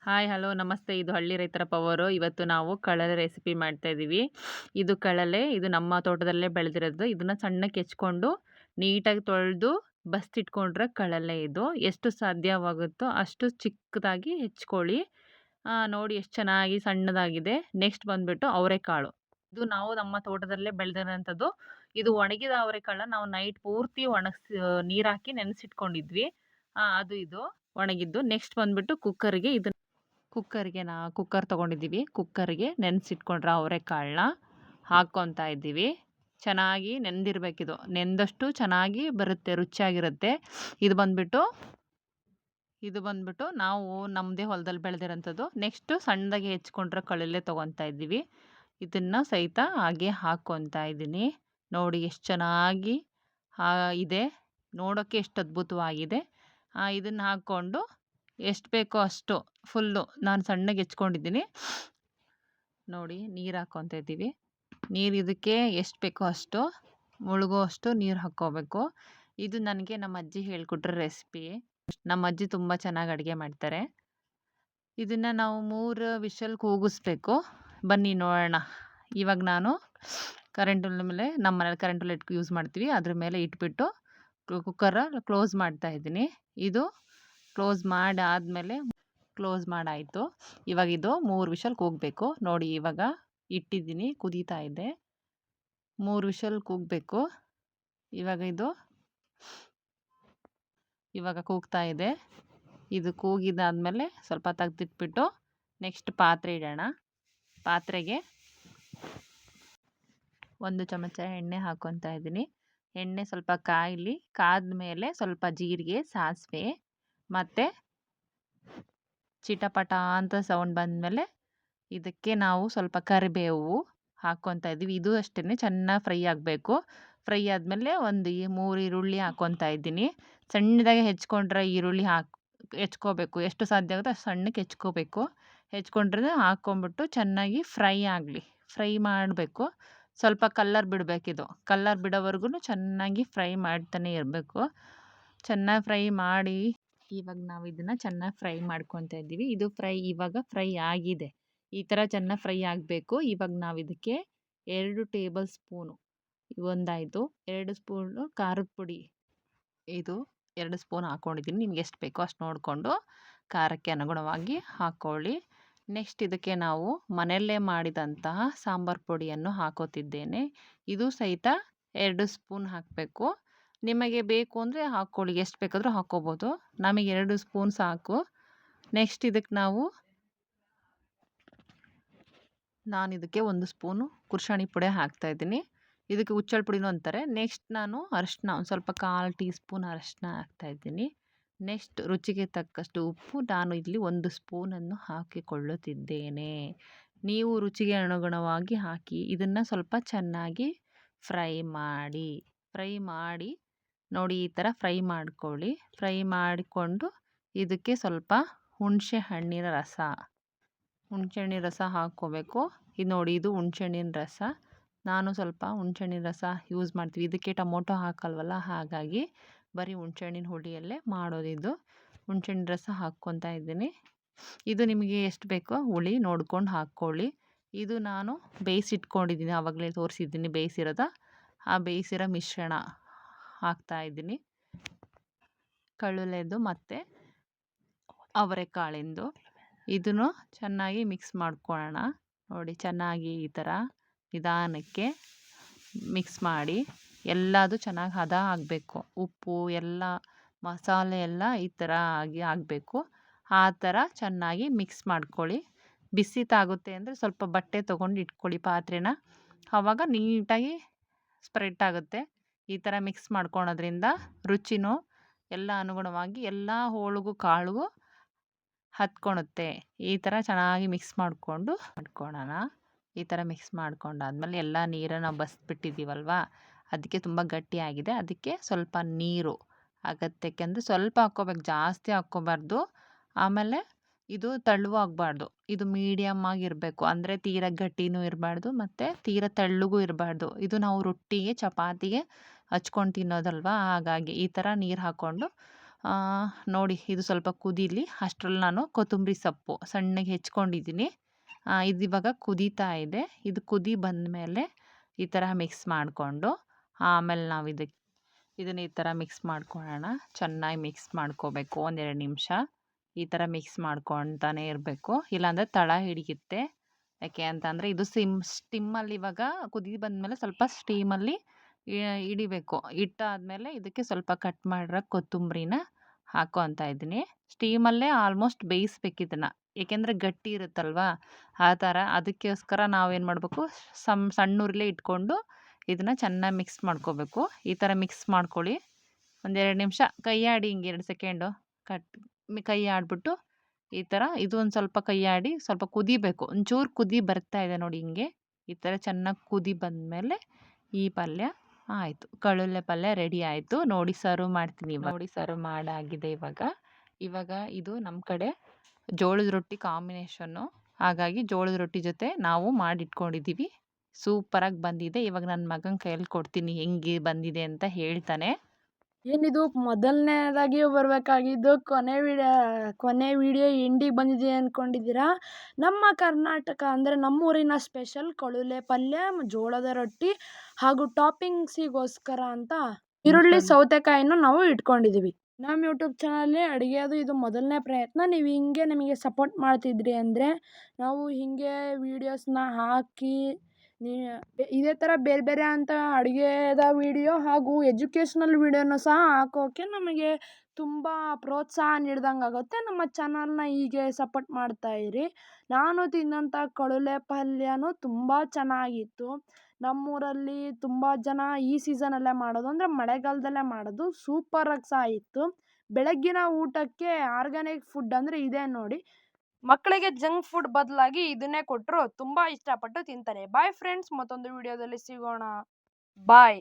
Hi hello ನಮಸ್ತೆ. ಇದು ಹಳ್ಳಿ ರೈತರ ಪವರು. ಇವತ್ತು ನಾವು ಕಳಲೆ ರೆಸಿಪಿ ಮಾಡ್ತಾ ಇದ್ದೀವಿ. ಇದು ಕಳಲೆ, ಇದು ನಮ್ಮ ತೋಟದಲ್ಲೇ ಬೆಳೆದಿರೋದು. ಇದನ್ನ ಸಣ್ಣಕ್ಕೆ ಹೆಚ್ಕೊಂಡು ನೀಟಾಗಿ ತೊಳೆದು ಬಸ್ತಿಟ್ಕೊಂಡ್ರೆ ಕಳಲೆ ಇದು. ಎಷ್ಟು ಸಾಧ್ಯವಾಗುತ್ತೋ ಅಷ್ಟು ಚಿಕ್ಕದಾಗಿ ಹೆಚ್ಕೊಳ್ಳಿ. ನೋಡಿ ಎಷ್ಟು ಚೆನ್ನಾಗಿ ಸಣ್ಣದಾಗಿದೆ. ನೆಕ್ಸ್ಟ್ ಬಂದ್ಬಿಟ್ಟು ಅವರೆಕಾಳು. ಇದು ನಾವು ನಮ್ಮ ತೋಟದಲ್ಲೇ ಬೆಳೆದಿರೋಂಥದ್ದು. ಇದು ಒಣಗಿದ ಅವರೆಕಾಳನ್ನ ನಾವು ನೈಟ್ ಪೂರ್ತಿ ನೀರು ಹಾಕಿ ನೆನೆಸಿಟ್ಕೊಂಡಿದ್ವಿ. ಅದು ಇದು ಒಣಗಿದ್ದು. ನೆಕ್ಸ್ಟ್ ಬಂದ್ಬಿಟ್ಟು ಕುಕ್ಕರ್ ತೊಗೊಂಡಿದ್ದೀವಿ. ಕುಕ್ಕರ್ಗೆ ನೆನೆಸಿಟ್ಕೊಂಡ್ರೆ ಅವರೆಕಾಳನ್ನ ಹಾಕ್ಕೊತಾ ಇದ್ದೀವಿ. ಚೆನ್ನಾಗಿ ನೆಂದಿರಬೇಕಿದು. ನೆಂದಷ್ಟು ಚೆನ್ನಾಗಿ ಬರುತ್ತೆ, ರುಚಿಯಾಗಿರುತ್ತೆ. ಇದು ಬಂದ್ಬಿಟ್ಟು ನಾವು ನಮ್ಮದೇ ಹೊಲದಲ್ಲಿ ಬೆಳೆದಿರೋಂಥದ್ದು. ನೆಕ್ಸ್ಟು ಸಣ್ಣದಾಗಿ ಹೆಚ್ಕೊಂಡ್ರೆ ಕಳಲೆ ತೊಗೊತಾ ಇದ್ದೀವಿ. ಇದನ್ನು ಸಹಿತ ಹಾಗೆ ಹಾಕ್ಕೊತಾ ಇದ್ದೀನಿ. ನೋಡಿ ಎಷ್ಟು ಚೆನ್ನಾಗಿ ಇದೆ. ನೋಡೋಕ್ಕೆ ಎಷ್ಟು ಅದ್ಭುತವಾಗಿದೆ. ಇದನ್ನು ಹಾಕ್ಕೊಂಡು ಎಷ್ಟು ಬೇಕೋ ಅಷ್ಟು ಫುಲ್ಲು ನಾನು ಸಣ್ಣಗೆ ಹೆಚ್ಕೊಂಡಿದ್ದೀನಿ. ನೋಡಿ ನೀರು ಹಾಕ್ಕೊತಾ ಇದ್ದೀವಿ. ನೀರು ಇದಕ್ಕೆ ಎಷ್ಟು ಬೇಕೋ ಅಷ್ಟು ಮುಳುಗೋ ಅಷ್ಟು ನೀರು ಹಾಕ್ಕೋಬೇಕು. ಇದು ನನಗೆ ನಮ್ಮ ಅಜ್ಜಿ ಹೇಳ್ಕೊಟ್ರೆ ರೆಸಿಪಿ. ನಮ್ಮ ಅಜ್ಜಿ ತುಂಬ ಚೆನ್ನಾಗಿ ಅಡುಗೆ ಮಾಡ್ತಾರೆ. ಇದನ್ನು ನಾವು 3 ವಿಷಲ್ ಕೂಗಿಸ್ಬೇಕು. ಬನ್ನಿ ನೋಡೋಣ. ಇವಾಗ ನಾನು ಕರೆಂಟ್ ಒಲೆ ಮೇಲೆ, ನಮ್ಮ ಮನೇಲಿ ಕರೆಂಟ್ ಒಲೆ ಯೂಸ್ ಮಾಡ್ತೀವಿ, ಅದ್ರ ಮೇಲೆ ಇಟ್ಬಿಟ್ಟು ಕುಕ್ಕರ್ ಕ್ಲೋಸ್ ಮಾಡ್ತಾ ಇದ್ದೀನಿ. ಇದು ಕ್ಲೋಸ್ ಮಾಡಾಯಿತು. ಇವಾಗ ಇದು 3 ವಿಷಲ್ ಕೂಗಬೇಕು. ನೋಡಿ ಇವಾಗ ಇಟ್ಟಿದ್ದೀನಿ, ಕುದೀತಾ ಇದೆ. 3 ವಿಷಲ್ ಕೂಗಬೇಕು. ಇವಾಗ ಕೂಗ್ತಾ ಇದೆ. ಇದು ಕೂಗಿದಾದ್ಮೇಲೆ ಸ್ವಲ್ಪ ತೆಗೆದಿಟ್ಬಿಟ್ಟು ನೆಕ್ಸ್ಟ್ ಪಾತ್ರೆ ಇಡೋಣ. ಪಾತ್ರೆಗೆ 1 ಚಮಚ ಎಣ್ಣೆ ಹಾಕ್ಕೊತಾ ಇದ್ದೀನಿ. ಎಣ್ಣೆ ಸ್ವಲ್ಪ ಕಾಯಲಿ. ಕಾದ್ಮೇಲೆ ಸ್ವಲ್ಪ ಜೀರಿಗೆ, ಸಾಸಿವೆ ಮತ್ತು ಚಿಟಪಟ ಅಂತ ಸೌಂಡ್ ಬಂದಮೇಲೆ ಇದಕ್ಕೆ ನಾವು ಸ್ವಲ್ಪ ಕರಿಬೇವು ಹಾಕ್ಕೊತಾ ಇದ್ದೀವಿ. ಇದು ಅಷ್ಟೇ ಚೆನ್ನಾಗಿ ಫ್ರೈ ಆಗಬೇಕು. ಫ್ರೈ ಆದಮೇಲೆ 3 ಈರುಳ್ಳಿ ಹಾಕ್ಕೊತಾ ಇದ್ದೀನಿ. ಸಣ್ಣದಾಗಿ ಹೆಚ್ಕೊಂಡ್ರೆ ಈರುಳ್ಳಿ ಹೆಚ್ಕೋಬೇಕು. ಎಷ್ಟು ಸಾಧ್ಯ ಆಗುತ್ತೋ ಅಷ್ಟು ಸಣ್ಣಕ್ಕೆ ಹೆಚ್ಕೋಬೇಕು. ಹೆಚ್ಕೊಂಡ್ರೆ ಹಾಕ್ಕೊಂಬಿಟ್ಟು ಚೆನ್ನಾಗಿ ಫ್ರೈ ಆಗಲಿ. ಫ್ರೈ ಮಾಡಬೇಕು. ಸ್ವಲ್ಪ ಕಲ್ಲರ್ ಬಿಡಬೇಕಿದು. ಕಲ್ಲರ್ ಬಿಡೋವರೆಗೂ ಚೆನ್ನಾಗಿ ಫ್ರೈ ಮಾಡ್ತಾನೆ ಇರಬೇಕು. ಚೆನ್ನಾಗಿ ಫ್ರೈ ಮಾಡಿ ಇವಾಗ ನಾವು ಇದನ್ನು ಚೆನ್ನಾಗಿ ಫ್ರೈ ಮಾಡ್ಕೊತಾ ಇದ್ದೀವಿ. ಇದು ಇವಾಗ ಫ್ರೈ ಆಗಿದೆ. ಈ ಥರ ಚೆನ್ನಾಗಿ ಫ್ರೈ ಆಗಬೇಕು. ಇವಾಗ ನಾವು ಇದಕ್ಕೆ 2 ಟೇಬಲ್ ಸ್ಪೂನು, ಒಂದಾಯಿತು. 2 ಸ್ಪೂನು ಖಾರದ ಪುಡಿ, ಇದು 2 ಸ್ಪೂನ್ ಹಾಕ್ಕೊಂಡಿದ್ದೀನಿ. ನಿಮ್ಗೆ ಎಷ್ಟು ಬೇಕೋ ಅಷ್ಟು ನೋಡಿಕೊಂಡು ಖಾರಕ್ಕೆ ಅನುಗುಣವಾಗಿ ಹಾಕ್ಕೊಳ್ಳಿ. ನೆಕ್ಸ್ಟ್ ಇದಕ್ಕೆ ನಾವು ಮನೆಯಲ್ಲೇ ಮಾಡಿದಂತಹ ಸಾಂಬಾರು ಪುಡಿಯನ್ನು ಹಾಕೋತಿದ್ದೇನೆ. ಇದು ಸಹಿತ 2 ಸ್ಪೂನ್ ಹಾಕಬೇಕು. ನಿಮಗೆ ಬೇಕು ಅಂದರೆ ಹಾಕ್ಕೊಳ್ಳಿ, ಎಷ್ಟು ಬೇಕಾದರೂ ಹಾಕ್ಕೋಬೋದು. ನಮಗೆ 2 ಸ್ಪೂನ್ ಸಾಕು. ನೆಕ್ಸ್ಟ್ ಇದಕ್ಕೆ ನಾನು ಇದಕ್ಕೆ 1 ಸ್ಪೂನು ಕುರ್ಷಾಣಿ ಪುಡಿ ಹಾಕ್ತಾಯಿದ್ದೀನಿ. ಇದಕ್ಕೆ ಹುಚ್ಚಳ ಪುಡಿನೂ ಅಂತಾರೆ. ನೆಕ್ಸ್ಟ್ ನಾನು ಅರಿಶಿನ ಒಂದು ಸ್ವಲ್ಪ 1/4 ಟೀ ಸ್ಪೂನ್ ಅರಿಶಿನ ಹಾಕ್ತಾಯಿದ್ದೀನಿ. ನೆಕ್ಸ್ಟ್ ರುಚಿಗೆ ತಕ್ಕಷ್ಟು ಉಪ್ಪು ನಾನು ಇಲ್ಲಿ 1 ಸ್ಪೂನನ್ನು ಹಾಕಿಕೊಳ್ಳುತ್ತಿದ್ದೇನೆ. ನೀವು ರುಚಿಗೆ ಅನುಗುಣವಾಗಿ ಹಾಕಿ. ಇದನ್ನು ಸ್ವಲ್ಪ ಚೆನ್ನಾಗಿ ಫ್ರೈ ಮಾಡಿ ನೋಡಿ, ಈ ಥರ ಫ್ರೈ ಮಾಡ್ಕೊಳ್ಳಿ. ಫ್ರೈ ಮಾಡಿಕೊಂಡು ಇದಕ್ಕೆ ಸ್ವಲ್ಪ ಹುಣಸೆ ಹಣ್ಣಿನ ರಸ ಹಾಕ್ಕೋಬೇಕು. ಇದು ನೋಡಿ, ಇದು ಹುಣಸೆಹಣ್ಣಿನ ರಸ. ನಾನು ಸ್ವಲ್ಪ ಹುಣಸೆಹಣ್ಣಿನ ರಸ ಯೂಸ್ ಮಾಡ್ತೀವಿ. ಇದಕ್ಕೆ ಟೊಮೊಟೊ ಹಾಕಲ್ವಲ್ಲ, ಹಾಗಾಗಿ ಬರೀ ಹುಣಸೆಹಣ್ಣಿನ ಹುಳಿಯಲ್ಲೇ ಮಾಡೋದಿದು. ಹುಣಸೆಹಣ್ಣಿನ ರಸ ಹಾಕ್ಕೊತಾ ಇದ್ದೀನಿ. ಇದು ನಿಮಗೆ ಎಷ್ಟು ಬೇಕೋ ಹುಳಿ ನೋಡ್ಕೊಂಡು ಹಾಕ್ಕೊಳ್ಳಿ. ಇದು ನಾನು ಬೇಯಿಸಿಟ್ಕೊಂಡಿದ್ದೀನಿ, ಆವಾಗಲೇ ತೋರಿಸಿದ್ದೀನಿ ಬೇಯಿಸಿರೋದ. ಆ ಬೇಯಿಸಿರೋ ಮಿಶ್ರಣ ಹಾಕ್ತಾಯಿದ್ದೀನಿ. ಕಳಲೆದು ಮತ್ತು ಅವರೆಕಾಳಿಂದು. ಇದನ್ನು ಚೆನ್ನಾಗಿ ಮಿಕ್ಸ್ ಮಾಡ್ಕೊಳ್ಳೋಣ. ನೋಡಿ, ಚೆನ್ನಾಗಿ ಈ ಥರ ನಿಧಾನಕ್ಕೆ ಮಿಕ್ಸ್ ಮಾಡಿ. ಎಲ್ಲದು ಚೆನ್ನಾಗಿ ಹದ ಆಗಬೇಕು. ಉಪ್ಪು ಎಲ್ಲ ಮಸಾಲೆ ಎಲ್ಲ ಈ ಥರ ಆಗಬೇಕು. ಆ ಥರ ಚೆನ್ನಾಗಿ ಮಿಕ್ಸ್ ಮಾಡ್ಕೊಳ್ಳಿ. ಬಿಸಿ ತಾಗುತ್ತೆ ಅಂದರೆ ಸ್ವಲ್ಪ ಬಟ್ಟೆ ತೊಗೊಂಡು ಇಟ್ಕೊಳ್ಳಿ ಪಾತ್ರೆನ. ಆವಾಗ ನೀಟಾಗಿ ಸ್ಪ್ರೆಡ್ ಆಗುತ್ತೆ. ಈ ಥರ ಮಿಕ್ಸ್ ಮಾಡ್ಕೊಳೋದ್ರಿಂದ ರುಚಿನೂ ಎಲ್ಲ ಅನುಗುಣವಾಗಿ ಎಲ್ಲ ಹೋಳಿಗೂ ಕಾಳಿಗೂ ಹತ್ಕೊಳುತ್ತೆ. ಈ ಥರ ಚೆನ್ನಾಗಿ ಮಿಕ್ಸ್ ಮಾಡ್ಕೊಳ್ಳೋಣ. ಈ ಥರ ಮಿಕ್ಸ್ ಮಾಡ್ಕೊಂಡಾದ್ಮೇಲೆ ಎಲ್ಲ ನೀರನ್ನು ಬಸಿದ್ಬಿಟ್ಟಿದ್ದೀವಲ್ವ, ಅದಕ್ಕೆ ತುಂಬ ಗಟ್ಟಿಯಾಗಿದೆ. ಅದಕ್ಕೆ ಸ್ವಲ್ಪ ನೀರು ಅಗತ್ಯಕ್ಕೆಂದರೆ ಸ್ವಲ್ಪ ಹಾಕ್ಕೋಬೇಕು, ಜಾಸ್ತಿ ಹಾಕ್ಕೋಬಾರ್ದು. ಆಮೇಲೆ ಇದು ತೆಳ್ಳಗೂ ಆಗಬಾರ್ದು. ಇದು ಮೀಡಿಯಮ್ ಆಗಿರಬೇಕು. ಅಂದರೆ ತೀರ ಗಟ್ಟಿನೂ ಇರಬಾರ್ದು ಮತ್ತು ತೀರ ತೆಳ್ಳಗೂ ಇರಬಾರ್ದು. ಇದು ನಾವು ರೊಟ್ಟಿಗೆ, ಚಪಾತಿಗೆ ಹಚ್ಕೊಂಡು ತಿನ್ನೋದಲ್ವ, ಹಾಗಾಗಿ ಈ ಥರ ನೀರು ಹಾಕ್ಕೊಂಡು ನೋಡಿ ಇದು ಸ್ವಲ್ಪ ಕುದೀಲಿ. ಅಷ್ಟರಲ್ಲಿ ನಾನು ಕೊತ್ತಂಬರಿ ಸೊಪ್ಪು ಸಣ್ಣಗೆ ಹೆಚ್ಕೊಂಡಿದ್ದೀನಿ. ಇದು ಇವಾಗ ಕುದೀತಾ ಇದೆ. ಇದು ಕುದಿ ಬಂದಮೇಲೆ ಈ ಥರ ಮಿಕ್ಸ್ ಮಾಡಿಕೊಂಡು ಆಮೇಲೆ ನಾವು ಇದನ್ನ ಈ ಥರ ಮಿಕ್ಸ್ ಮಾಡ್ಕೊಳ್ಳೋಣ. ಚೆನ್ನಾಗಿ ಮಿಕ್ಸ್ ಮಾಡ್ಕೋಬೇಕು. 1-2 ನಿಮಿಷ ಈ ಥರ ಮಿಕ್ಸ್ ಮಾಡ್ಕೊತಾನೆ ಇರಬೇಕು. ಇಲ್ಲಾಂದರೆ ತಳ ಹಿಡಿಯುತ್ತೆ. ಯಾಕೆ ಅಂತಂದರೆ ಇದು ಸ್ಟಿಮ್ಮಲ್ಲಿ ಇವಾಗ ಕುದಿ ಬಂದಮೇಲೆ ಸ್ವಲ್ಪ ಸ್ಟೀಮಲ್ಲಿ ಇಡಿಬೇಕು. ಇಟ್ಟಾದಮೇಲೆ ಇದಕ್ಕೆ ಸ್ವಲ್ಪ ಕಟ್ ಮಾಡಿರೋ ಕೊತ್ತಂಬರಿನ ಹಾಕ್ಕೊತಾ ಇದ್ದೀನಿ. ಸ್ಟೀಮಲ್ಲೇ ಆಲ್ಮೋಸ್ಟ್ ಬೇಯಿಸ್ಬೇಕು ಇದನ್ನು. ಏಕೆಂದರೆ ಗಟ್ಟಿ ಇರುತ್ತಲ್ವಾ ಆ ಥರ. ಅದಕ್ಕೋಸ್ಕರ ನಾವೇನು ಮಾಡಬೇಕು, ಸಣ್ಣ ಉರಿಲೇ ಇಟ್ಕೊಂಡು ಇದನ್ನು ಚೆನ್ನಾಗಿ ಮಿಕ್ಸ್ ಮಾಡ್ಕೋಬೇಕು. ಈ ಥರ ಮಿಕ್ಸ್ ಮಾಡ್ಕೊಳ್ಳಿ. 1-2 ನಿಮಿಷ ಕೈ ಆಡಿ ಹಿಂಗೆ 2 ಸೆಕೆಂಡು ಕೈ ಆಡಿಬಿಟ್ಟು ಈ ಥರ ಇದು ಒಂದು ಸ್ವಲ್ಪ ಕೈ ಆಡಿ ಸ್ವಲ್ಪ ಕುದಿಬೇಕು. ಒಂಚೂರು ಕುದಿ ಬರ್ತಾ ಇದೆ ನೋಡಿ ಹಿಂಗೆ. ಈ ಥರ ಚೆನ್ನಾಗಿ ಕುದಿ ಬಂದಮೇಲೆ ಈ ಪಲ್ಯ ಆಯಿತು. ಕಳುಲೆ ಪಲ್ಯ ರೆಡಿ ಆಯಿತು. ನೋಡಿ ಸರ್ವ್ ಮಾಡ್ತೀನಿ ಇವಾಗ. ನೋಡಿ ಸರ್ವ್ ಮಾಡಾಗಿದೆ ಇವಾಗ. ಇವಾಗ ಇದು ನಮ್ಮ ಕಡೆ ಜೋಳದ ರೊಟ್ಟಿ ಕಾಂಬಿನೇಷನ್ನು. ಹಾಗಾಗಿ ಜೋಳದ ರೊಟ್ಟಿ ಜೊತೆ ನಾವು ಮಾಡಿಟ್ಕೊಂಡಿದ್ದೀವಿ. ಸೂಪರಾಗಿ ಬಂದಿದೆ. ಇವಾಗ ನನ್ನ ಮಗನ ಕೈಯಲ್ಲಿ ಕೊಡ್ತೀನಿ ಹೆಂಗೆ ಬಂದಿದೆ ಅಂತ ಹೇಳ್ತಾನೆ. ಏನಿದು ಮೊದಲನೇದಾಗಿ ಬರಬೇಕಾಗಿದ್ದು ಕೊನೆ ವಿಡಿಯೋ ಎಂಡಿಗೆ ಬಂದಿದೆ ಅಂದ್ಕೊಂಡಿದ್ದೀರಾ? ನಮ್ಮ ಕರ್ನಾಟಕ ಅಂದರೆ ನಮ್ಮೂರಿನ ಸ್ಪೆಷಲ್ ಕಳುಲೆ ಪಲ್ಯ, ಜೋಳದ ರೊಟ್ಟಿ ಹಾಗೂ ಟಾಪಿಂಗ್ಸಿಗೋಸ್ಕರ ಅಂತ ಈರುಳ್ಳಿ ಸೌತೆಕಾಯಿನ ನಾವು ಇಟ್ಕೊಂಡಿದ್ದೀವಿ. ನಮ್ಮ ಯೂಟ್ಯೂಬ್ ಚಾನಲಲ್ಲಿ ಅಡುಗೆದು ಇದು ಮೊದಲನೇ ಪ್ರಯತ್ನ. ನೀವು ಹಿಂಗೆ ನಮಗೆ ಸಪೋರ್ಟ್ ಮಾಡ್ತಿದ್ರಿ ಅಂದರೆ ನಾವು ಹೀಗೆ ವೀಡಿಯೋಸ್ನ ಹಾಕಿ ಇದೇ ಥರ ಬೇರೆ ಬೇರೆ ಅಂತ ಅಡುಗೆದ ವೀಡಿಯೋ ಹಾಗೂ ಎಜುಕೇಷ್ನಲ್ ವೀಡಿಯೋನ ಸಹ ಹಾಕೋಕ್ಕೆ ನಮಗೆ ತುಂಬ ಪ್ರೋತ್ಸಾಹ ನೀಡ್ದಂಗೆ ಆಗುತ್ತೆ. ನಮ್ಮ ಚಾನಲ್ನ ಹೀಗೆ ಸಪೋರ್ಟ್ ಮಾಡ್ತಾಯಿರಿ. ನಾನು ತಿಂದಂಥ ಕಳುಲೆ ಪಲ್ಯನೂ ತುಂಬ ಚೆನ್ನಾಗಿತ್ತು. ನಮ್ಮೂರಲ್ಲಿ ತುಂಬ ಜನ ಈ ಸೀಸನಲ್ಲೇ ಮಾಡೋದು, ಅಂದರೆ ಮಳೆಗಾಲದಲ್ಲೇ ಮಾಡೋದು. ಸೂಪರಾಗಿ ಸಹ ಇತ್ತು. ಬೆಳಗ್ಗಿನ ಊಟಕ್ಕೆ ಆರ್ಗ್ಯಾನಿಕ್ ಫುಡ್ ಅಂದರೆ ಇದೇ ನೋಡಿ. ಮಕ್ಕಳಿಗೆ ಜಂಕ್ ಫುಡ್ ಬದಲಾಗಿ ಇದನ್ನೇ ಕೊಟ್ಟರು ತುಂಬ ಇಷ್ಟಪಟ್ಟು ತಿಂತಾರೆ. ಬಾಯ್ ಫ್ರೆಂಡ್ಸ್, ಮತ್ತೊಂದು ವಿಡಿಯೋದಲ್ಲಿ ಸಿಗೋಣ. ಬಾಯ್.